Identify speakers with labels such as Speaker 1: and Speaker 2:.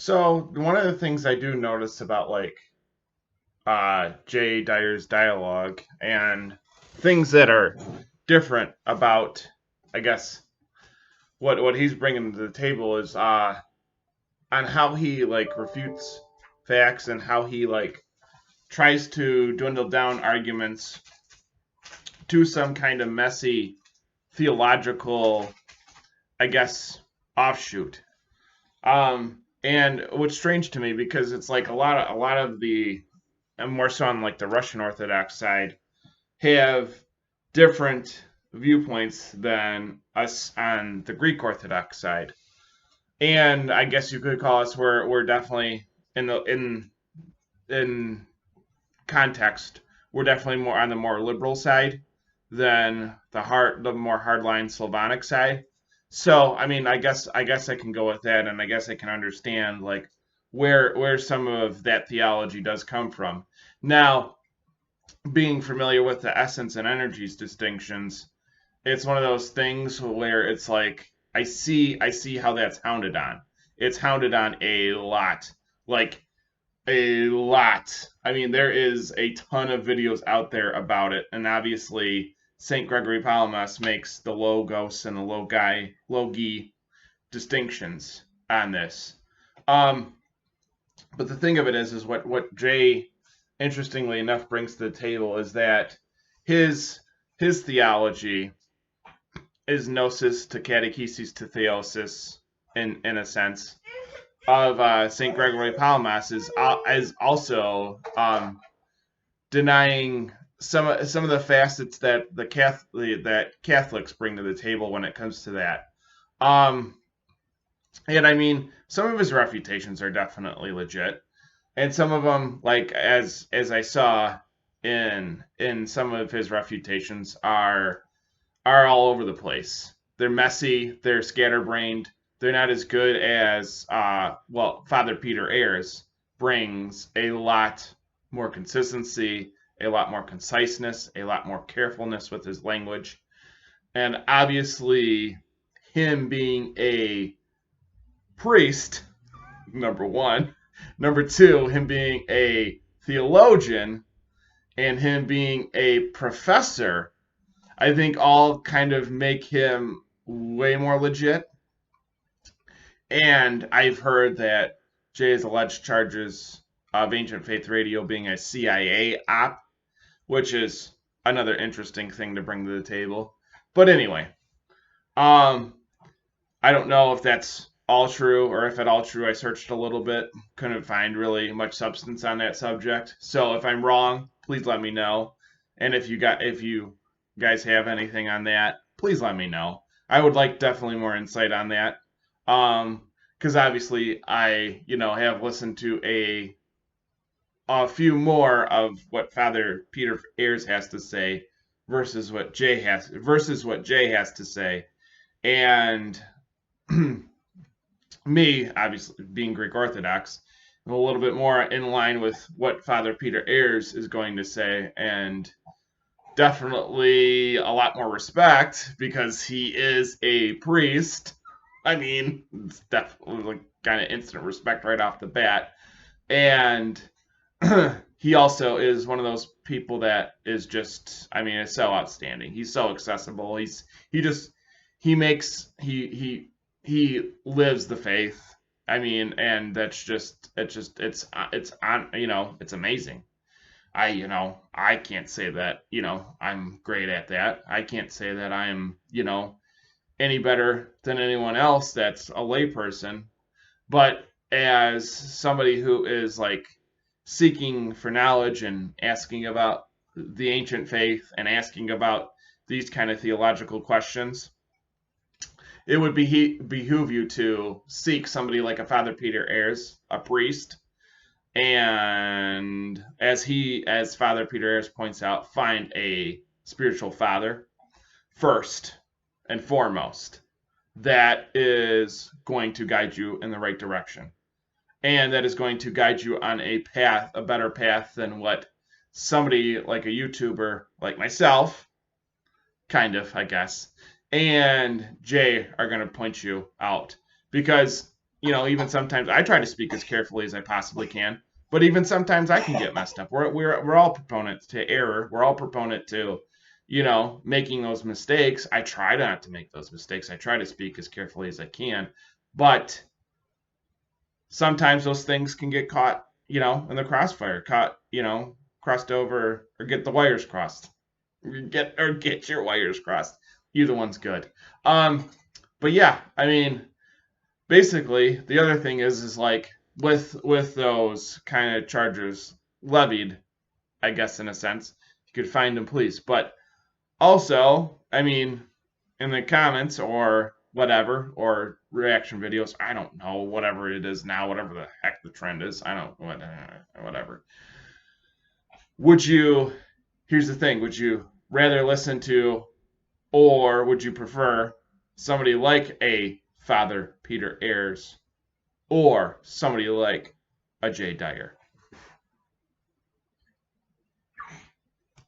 Speaker 1: So one of the things I do notice about Jay Dyer's dialogue and things that are different about, I guess, what he's bringing to the table is on how he refutes facts and how he tries to dwindle down arguments to some kind of messy theological, I guess, offshoot. And what's strange to me because it's like a lot of the, and more so on like the Russian Orthodox side, have different viewpoints than us on the Greek Orthodox side. And I guess you could call us we're definitely in context, we're definitely more on the more liberal side than the more hardline Slavonic side. So I mean, I guess I can go with that, and I guess I can understand where some of that theology does come from. Now, being familiar with the essence and energies distinctions, it's one of those things where it's like I see how that's hounded on. It's hounded on a lot. Like a lot. I mean, there is a ton of videos out there about it, and obviously Saint Gregory Palamas makes the logos and the logi distinctions on this. Um, but the thing of it is what Jay, interestingly enough, brings to the table is that his his theology is gnosis to catechesis to theosis in a sense of Saint Gregory Palamas is also denying some of the facets that that Catholics bring to the table when it comes to that. Um, and I mean, some of his refutations are definitely legit, and some of them, like as I saw in some of his refutations, are all over the place. They're messy. They're scatterbrained. They're not as good as Father Peter Heers brings a lot more consistency, a lot more conciseness, a lot more carefulness with his language, and obviously him being a priest, number one, number two, him being a theologian, and him being a professor, I think all kind of make him way more legit. And I've heard that Jay's alleged charges of Ancient Faith Radio being a CIA op, which is another interesting thing to bring to the table. But anyway, um, I don't know if that's all true or if at all true. I searched a little bit, couldn't find really much substance on that subject. So if I'm wrong, please let me know. And if you guys have anything on that, please let me know. I would like definitely more insight on that. Because obviously I, have listened to a few more of what Father Peter Ayers has to say versus what Jay has to say, and me obviously being Greek Orthodox, I'm a little bit more in line with what Father Peter Ayers is going to say, and definitely a lot more respect because he is a priest. I mean, it's definitely like kind of instant respect right off the bat. And he also is one of those people that is just, I mean, is so outstanding. He's so accessible. He just he makes he lives the faith. I mean, and it's on, it's amazing. I can't say that, I'm great at that. I can't say that I'm, any better than anyone else that's a layperson. But as somebody who is like seeking for knowledge and asking about the ancient faith and asking about these kind of theological questions, it would behoove you to seek somebody like a Father Peter Ayers, a priest, and as Father Peter Ayers points out, find a spiritual father first and foremost that is going to guide you in the right direction, and that is going to guide you on a better path than what somebody like a YouTuber like myself, kind of, I guess, and Jay are going to point you out. Because even sometimes I try to speak as carefully as I possibly can, but even sometimes I can get messed up. We're all proponents to error. We're all proponent to, making those mistakes. I try not to make those mistakes. I try to speak as carefully as I can, but sometimes those things can get caught, in the crossfire, crossed over, or get the wires crossed. Get your wires crossed. Either one's good. But yeah, I mean, basically, the other thing is like with those kind of charges levied, I guess in a sense, you could find them police. But also, I mean, in the comments or whatever, or reaction videos, I don't know, whatever it is now, whatever the heck the trend is, I don't whatever. Would you? Here's the thing: would you rather listen to, or would you prefer somebody like a Father Peter Heers or somebody like a Dyer?